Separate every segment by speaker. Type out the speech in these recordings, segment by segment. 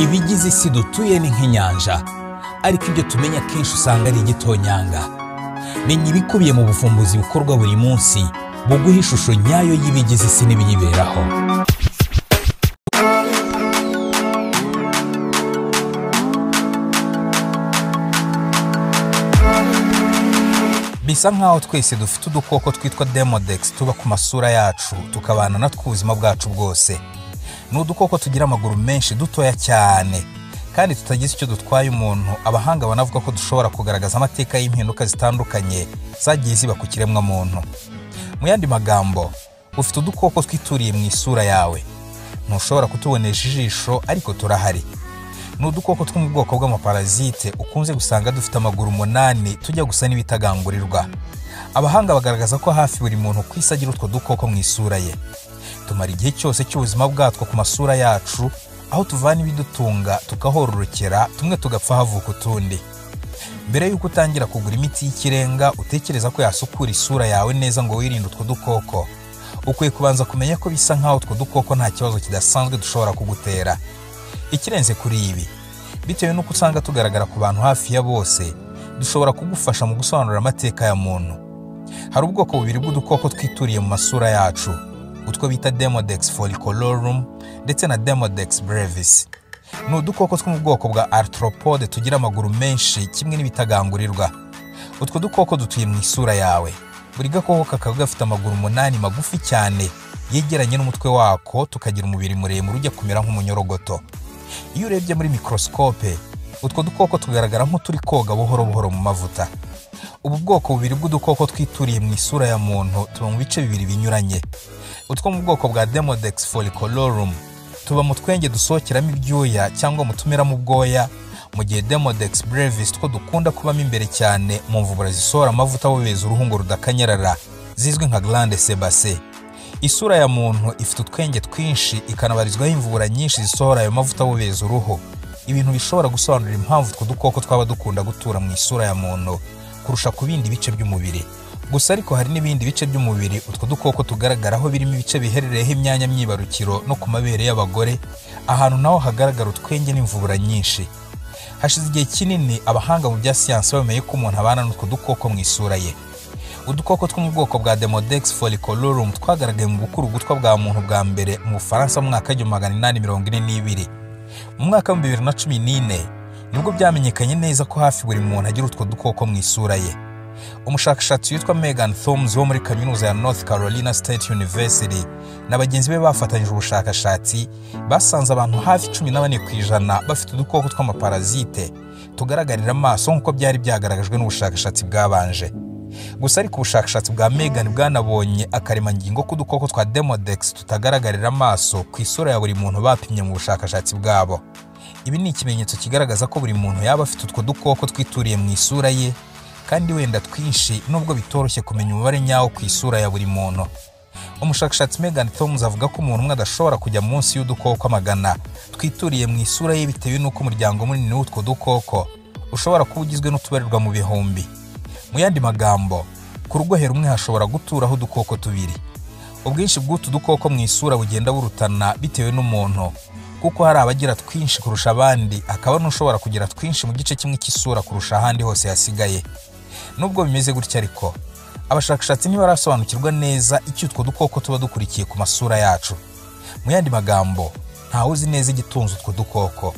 Speaker 1: Ibigize isi dutuye ni nk'inyanja, ariko ibyo tumenya kenshi usanga ari igitonyanga. Menya ibikubiye mu buvumbuzi bukorwa buri munsi buguha ishusho nyayo y'ibigize isi n'ibiyiberaho. Bisa nkaho twese dufite udukoko twitwa Demodex tuba ku masura yacu tukabana natwo ubuzima bwacu bwose. Ni udukoko tugira amaguru menshi dutoya cyane kandi tutagize icyo dutwaye umuntu. Abahanga banavuga ko dushobora kugaragaza amateka y'impinduka zitandukanye zagiye ziba ku kiremwa muntu. Mu yandi magambo, ufite udukoko twituriye mu isura yawe. Ntushobora kutubonesha ijisho ariko turahari. Ni udukoko two mu bwoko bw'amaparasite ukunze gusanga dufite amaguru 8 tujya gusa n'ibitagangurirwa. Abahanga bagaragaza ko hafi buri muntu ku isi agira utwo dukoko mu isura ye. Tumara igihe cyose cy'ubuzima bwatwo ku masura yacu, aho tuvana ibidutunga tukahororokera, tumwe tugapfa havuka utundi. Mbere y'uko utangira kugura imiti y'ikirenga utekereza ko yasukura isura yawe neza ngo wirinde utwo dukoko, ukwiye kubanza kumenya ko bisa nkaho utwo dukoko nta kibazo kidasanzwe dushobora kugutera. Ikirenze kuri ibi, bitewe n'uko usanga tugaragara ku bantu hafi ya bose, dushobora kugufasha mu gusobanura amateka ya muntu. Hari ubwoko bubiri bw'udukoko twituriye mu masura yacu, utwo bita Demodex follicularum ndetse na Demodex brevis. Ni udukoko two mu bwoko bwa arthropode tugira amaguru menshi kimwe n'ibitagangurirwa. Utwo dukoko dutuye mu isura yawe. Buri gakoko kakaba gafite amaguru 8 magufi cyane yegeranye n'umutwe wako, tukagira umubiri muremure ujya kumera nk'umunyorogoto. Iyo urebye muri microscope, utwo dukoko tugaragara nk'uturi koga buhoro buhoro mu mavuta. Ubu bwoko bubiri bw'udukoko twituriye mu isura ya muntu tuba mu bice bibiri binyuranye. Utwo mu bwoko bwa Demodex follicularum tuba mu twenge dusohokeramo ibyuya cyangwa mu tumera mu bwoya, mu gihe Demodex brevis two dukunda kubamo imbere cyane mu mvubura zisohora amavuta abobeza uruhu ngo rudakanyarara, zizwi nka glande sebacee. Isura ya muntu ifite utwenge twinshi, ikanabarizwaho imvubura nyinshi zisohora ayo mavuta abobeza uruhu. Ibintu bishobora gusobanurira impamvu utwo dukoko twaba dukunda gutura mu isura ya muntu kurusha ku bindi bice by'umubiri. Gusa ariko hari n'ibindi bice by'umubiri utwo dukoko tugaragaraho, birimo ibice biherereyeho imyanya myibarukiro no ku mabere y'abagore, ahantu naho hagaragara utwenge n'imvubura nyinshi. Hashize igihe kinini abahanga mu bya siyansi bamenye ko umuntu abana n'utwo dukoko mu isura ye. Udukoko two mu bwoko bwa Demodex follicularum twagaragaye mu bukurugutwa bwa muntu bwa mbere mu Bufaransa mu mwaka w'1842. Mu mwaka wa 2014 nibwo byamenyekanye neza ko hafi buri muntu agira utwo dukoko mu isura ye. Umushakashatsi witwa Megan Thoms wo muri kaminuza ya North Carolina State University na bagenzi be bafatanyije ubushakashatsi, basanze abantu hafi 14% bafite udukoko tw'amaparasite tugaragarira amaso nk'uko byari byagaragajwe n'ubushakashatsi bwabanje. Gusa ariko ubushakashatsi bwa Megan bwanabonye akaremangingo k'udukoko twa Demodex tutagaragarira amaso ku isura ya buri muntu bapimye mu bushakashatsi bwabo. Ibi ni ikimenyetso kigaragaza ko buri muntu yaba afite utwo dukoko twituriye mu isura ye, kandi wenda twinshi nubwo bitoroshye kumenya umubare nyawo ku isura ya buri muntu. Umushakashatsi Megan Thoms avuga ko umuntu umwe adashobora kujya munsi y'udukoko 100 twituriye mu isura ye, bitewe n'uko umuryango munini w'utwo dukoko ushobora kuba ugizwe n'utubarirwa mu bihumbi. Mu yandi magambo, ku rugohero rumwe hashobora guturaho udukoko 2. Ubwinshi bw'utu dukoko mu isura bugenda burutana bitewe n'umuntu, kuko hari abagira twinshi kurusha abandi, akaba n'ushobora kugira twinshi mu gice kimwe cy'isura kurusha ahandi hose hasigaye. Nubwo bimeze gutya ariko, abashakashatsi ntibarasobanukirwa neza icyo utwo dukoko tuba dukurikiye ku masura yacu. Mu yandi magambo, ntawe uzi neza igitunze utwo dukoko.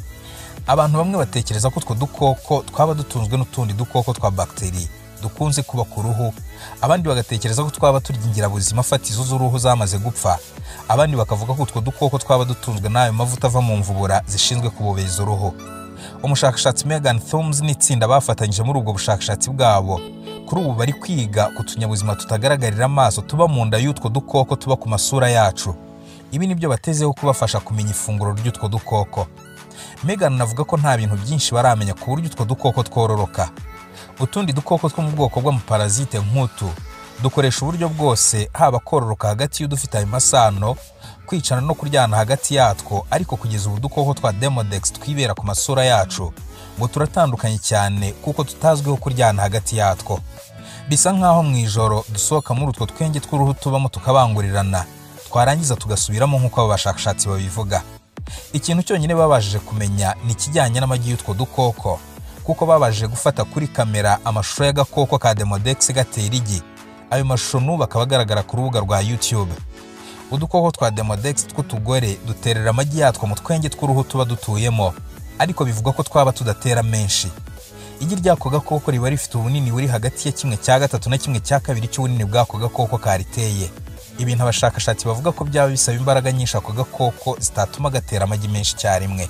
Speaker 1: Abantu bamwe batekereza ko utwo dukoko twaba dutunzwe n'utundi dukoko twa bakteri dukunze kuba ku ruhu, abandi bagatekereza ko twaba turya ingirabuzima fatizo z'uruhu zamaze gupfa, abandi bakavuga ko utwo dukoko twaba dutunzwe n'ayo mavuta ava mu mvubura zishinzwe kubobeza uruhu. Umushakashatsi Megan Thoms n'itsinda bafatanyije muri ubwo bushakashatsi bwabo, kuri ubu bari kwiga ku tunyabuzima tutagaragarira amaso tuba mu nda y'utwo dukoko tuba ku masura yacu. Ibi nibyo batezeho kubafasha kumenya ifunguro ry'utwo dukoko. Megan avuga ko nta bintu byinshi baramenya ku buryo utwo dukoko twororoka. Utundi dukoko two mu bwoko bw'amaparasite nk'utu dukoresha uburyo bwose, haba kororoka hagati y'udufite ayo masano, kwicana no kuryana hagati yatwo, ariko kugeza ubu dukoko twa Demodex twibera ku masura yacu ngo turatandukanye cyane kuko tutazwiho kuryana hagati yatwo. Bisa nkaho mu ijoro dusohoka muri utwo twenge tw'uruhu tubamo tukabangurirana, twarangiza tugasubiramo nk'uko abashakashatsi babivuga. Ikintu cyonyine babashije kumenya ni ikijyanye n'amagi y'utwo dukoko, kuko babashije gufata kuri kamera amashusho y'agakoko ka Demodex gatera igi. Ayo mashusho n'ubu akaba agaragara ku rubuga rwa YouTube. Udukoko twa Demodex tw'utugore duterera amagi yatwo mu twenge tw'uruhu tuba dutuyemo, ariko bivuga ko twaba tudatera menshi. Igi ry'ako gakoko riba rifite ubunini buri hagati ya 1/3 na 1/2 cy'ubunini bw'ako gakoko kariteye. Ibintu abashakashatsi bavuga ko byaba bisaba imbaraga nyinshi ako gakoko zitatuma gatera amagi menshi cyarimwe.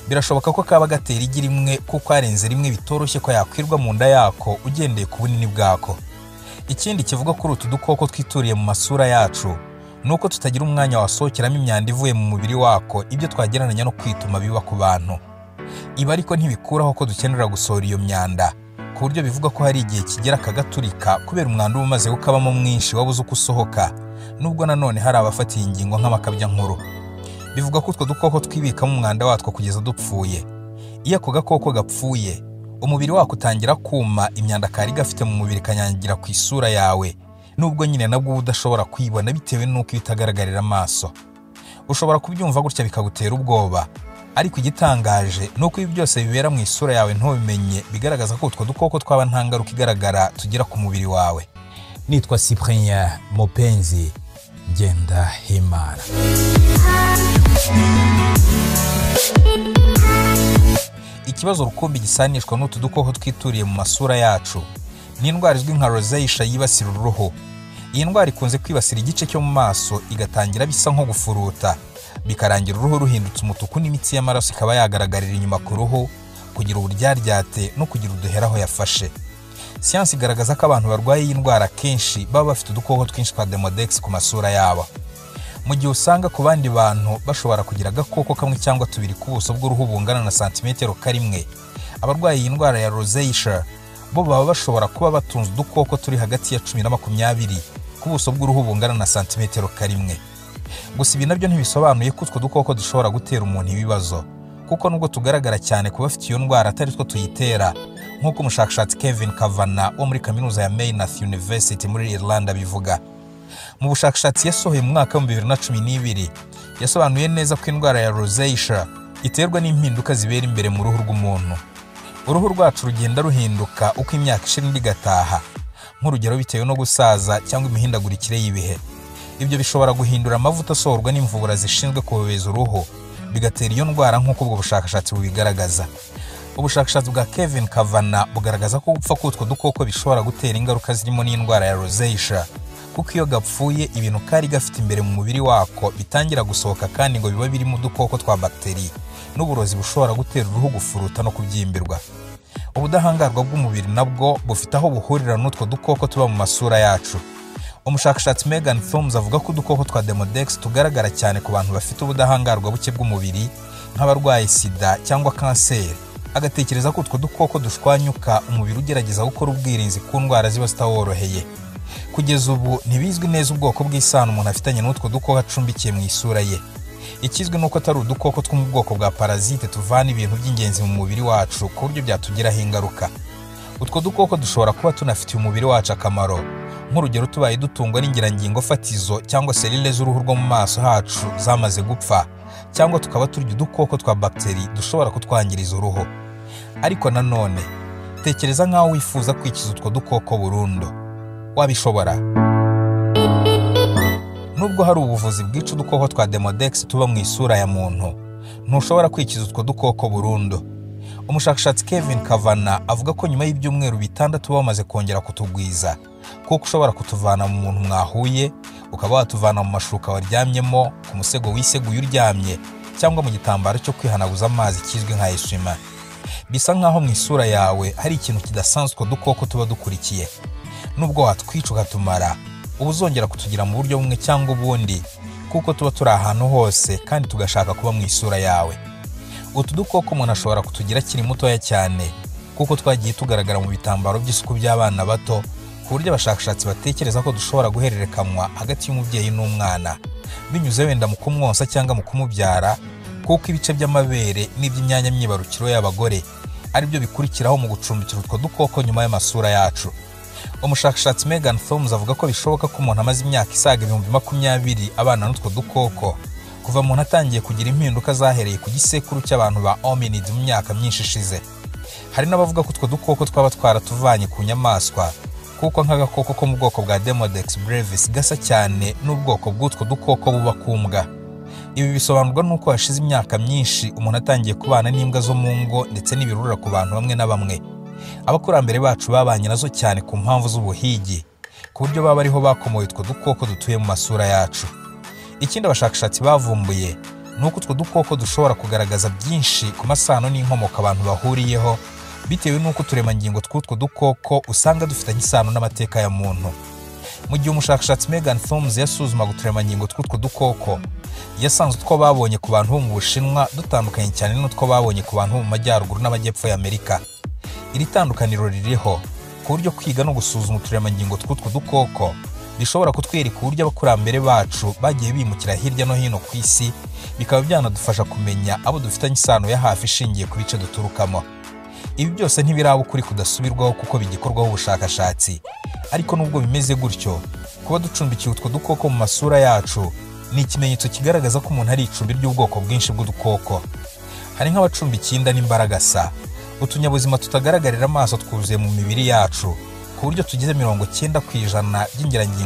Speaker 1: Birashoboka ko kaba gatera igi rimwe kuko arenze rimwe bitoroshye ko yakwirwa mu nda yako ugendeye ku bunini bwako. Ikindi kivuga kuri utu dukoko twituriye mu masura yacu nuko tutagira umwanya wasohokeramo imyanda ivuye mu mubiri wako, ibyo twagereranya no kwituma biba ku bantu. Ibi ariko ntibikuraho ko dukenera gusohora iyo myanda, ku buryo bivuga ko hari igihe kigera kagaturika kubera umwanda uba umaze gukabamo mwinshi wabuze uko usohoka, nubwo nanone hari abafatiye ingingo nk'amakabya nkuru. Bivuga ko utwo dukoko twibikamo umwanda watwo kugeza dupfuye. Iyo ako gakoko gapfuye, umubiri wako utangira kuma, imyanda kari gafite mu mubiri kanyangira ku isura yawe, nubwo nyine nabwo udashobora kwibona bitewe n'uko bitagaragarira amaso. Ushobora kubyumva gutya bikagutera ubwoba, ariko igitangaje nuko ibi byose bibera mu isura yawe ntubimenye, bigaragaza ko utwo dukoko twaba nta ngaruka igaragara tugira ku mubiri wawe. Nitwa Cyprien Mupenzi Ngendahimana. Ikibazo rukumbi gisanishwa n'utu dukoko twituriye mu masura yacu ni indwara izwi nka rosacea yibasira uruhu. Iyi ndwara ikunze kwibasira igice cyo mu maso, igatangira bisa nko gufuruta, bikarangira uruhu ruhindutse umutuku n'imitsi y'amaraso ikaba yagaragarira inyuma ku ruhu, kugira uburyaryate no kugira uduhera aho yafashe. Siyansi igaragaza ko abantu barwaye iyi ndwara kenshi baba bafite udukoko twinshi twa Demodex ku masura yabo. Mu gihe usanga ku bandi bantu bashobora kugira agakoko kamwe cyangwa tubiri ku buso bw'uruhu bungana na santimetero karimwe, abarwaye iyi ndwara ya rosacea bo baba bashobora kuba batunze udukoko turi hagati ya 10 na 20 ku buso bw'uruhu bungana na santimetero karimwe. Gusa ibi nabyo ntibisobanuye ko utwo dukoko dushobora gutera umuntu ibibazo, kuko nubwo tugaragara cyane ku bafite iyo ndwara atari two tuyitera, nk'uko umushakashatsi Kevin Kavanagh wo muri kaminuza ya Maynooth University muri Irlanda bivuga. Mu bushakashatsi yasohoye mu mwaka wa 2012 yasobanuye neza ko indwara ya rosacea iterwa n'impinduka zibera imbere mu ruhu rw'umuntu. Uruhu rwacu rugenda ruhinduka uko imyaka ishira indi gataha, nk'urugero bitewe no gusaza cyangwa imihindagurikire y'ibihe. Ibyo bishobora guhindura amavuta asohorwa n'imvubura zishinzwe kubobeza uruhu, bigatera iyo ndwara nk'uko ubwo bushakashatsi bubigaragaza. Ubushakashatsi bwa Kevin Kavanagh bugaragaza ko gupfa k'utwo dukoko bishobora gutera ingaruka zirimo n'indwara ya rosacea, kuko iyo gapfuye ibintu kari gafite imbere mu mubiri wako bitangira gusohoka, kandi ngo biba birimo udukoko twa bakteri n'uburozi bushobora gutera uruhu gufuruta no kubyimbirwa. Ubudahangarwa bw'umubiri nabwo bufite aho buhurira n'utwo dukoko tuba mu masura yacu. Umushakashatsi Megan Thoms avuga ko udukoko twa Demodex tugaragara cyane ku bantu bafite ubudahangarwa buke bw'umubiri nk'abarwaye sida cyangwa kanseri. Agatekereza ko utwo dukoko dushwanyuka umubiri ugerageza gukora ubwirinzi ku ndwara ziba zitaworoheye. Kugeza ubu ntibizwi neza ubwoko bw'isano umuntu afitanye n'utwo dukoko acumbikiye mu isura ye. Ikizwi nuko atari udukoko two mu bwoko bwa parasite tuvana ibintu by'ingenzi mu mubiri wacu ku buryo byatugiraho ingaruka. Utwo dukoko dushobora kuba tunafitiye umubiri wacu akamaro, nk'urugero tubaye dutungwa n'ingirangingo fatizo cyangwa selile z'uruhu rwo mu maso hacu zamaze gupfa, cyangwa tukaba turya udukoko twa bakteri dushobora kutwangiriza uruhu. Ariko nanone tekereza nk'aho wifuza kwikiza utwo dukoko burundu. Wabishobora? Nubwo hari ubuvuzi bwica udukoko twa Demodex tuba mu isura ya muntu, ntushobora kwikiza utwo dukoko burundu. Umushakashatsi Kevin Kavanagh avuga ko nyuma y'ibyumweru 6 bamaze kongera kutugwiza, kuko ushobora kutuvana mu muntu mwahuye, ukaba watuvana mu mashuka waryamyemo, ku musego wiseguye uryamye, cyangwa mu gitambaro cyo kwihanaguza amazi kizwi nka eswima. Bisa nkaho mu isura yawe hari ikintu kidasanzwe dukoko tuba dukurikiye. Nubwo watwica ukatumara, uba uzongera kutugira mu buryo bumwe cyangwa ubundi, kuko tuba turi ahantu hose kandi tugashaka kuba mu isura yawe. Utu dukoko umuntu ashobora kutugira akiri mutoya cyane, kuko twagiye tugaragara mu bitambaro by'isuku by'abana bato, ku buryo abashakashatsi batekereza ko dushobora guhererekanywa hagati y'umubyeyi n'umwana, binyuze wenda mu kumwonsa cyangwa mu kumubyara, kuko ibice by'amabere n'iby'imyanya myibarukiro y'abagore ari byo bikurikiraho mu gucumbikira utwo dukoko nyuma y'amasura yacu. Umushakashatsi Megan Thoms avuga ko bishoboka ko umuntu amaze imyaka isaga 20,000 abana n'utwo dukoko, kuva umuntu atangiye kugira impinduka zahereye ku gisekuru cy'abantu ba hominid mu myaka myinshi ishize. Hari n'abavuga ko utwo dukoko twaba twaratuvanye ku nyamaswa, kuko nk'agakoko ko mu bwoko bwa Demodex brevis gasa cyane n'ubwoko bw'utwo dukoko buba ku mbwa. Ibi bisobanurwa n'uko hashize imyaka myinshi umuntu atangiye kubana n'imbwa zo mu ngo ndetse n'ibirura ku bantu bamwe na bamwe. Abakurambere bacu babanye nazo cyane ku mpamvu z'ubuhigi, ku buryo baba ariho bakomoye utwo dukoko dutuye mu masura yacu. Ikindi abashakashatsi bavumbuye ni uko utwo dukoko dushobora kugaragaza byinshi ku masano n'inkomoko abantu bahuriyeho, bitewe n'uko uturemangingo tw'utwo dukoko usanga dufitanye isano n'amateka ya muntu. Mu gihe umushakashatsi Megan Thoms yasuzumaga uturemangingo tw'utwo dukoko, yasanze utwo babonye ku bantu bo mu Bushinwa dutandukanye cyane n'utwo babonye ku bantu bo mu majyaruguru n'amajyepfo y'Amerika. Iri tandukaniro ririho ku buryo kwiga no gusuzuma uturemangingo tw'utwo dukoko bishobora kutwereka uburyo abakurambere bacu bagiye bimukira hirya no hino ku isi, bikaba byanadufasha kumenya abo dufitanye isano ya hafi ishingiye ku bice duturukamo. Ibi byose ntibiraba ukuri kudasubirwaho kuko bigikorwaho ubushakashatsi, ariko nubwo bimeze gutyo, kuba ducumbikiye utwo dukoko mu masura yacu ni ikimenyetso kigaragaza ko umuntu ari icumbi ry'ubwoko bwinshi bw'udukoko. Hari nk'abacumbikiye inda n'imbaragasa, utunyabuzima tutagaragarira amaso twuzuye mu mibiri yacu, ku buryo tugize 90% by'ingirangingo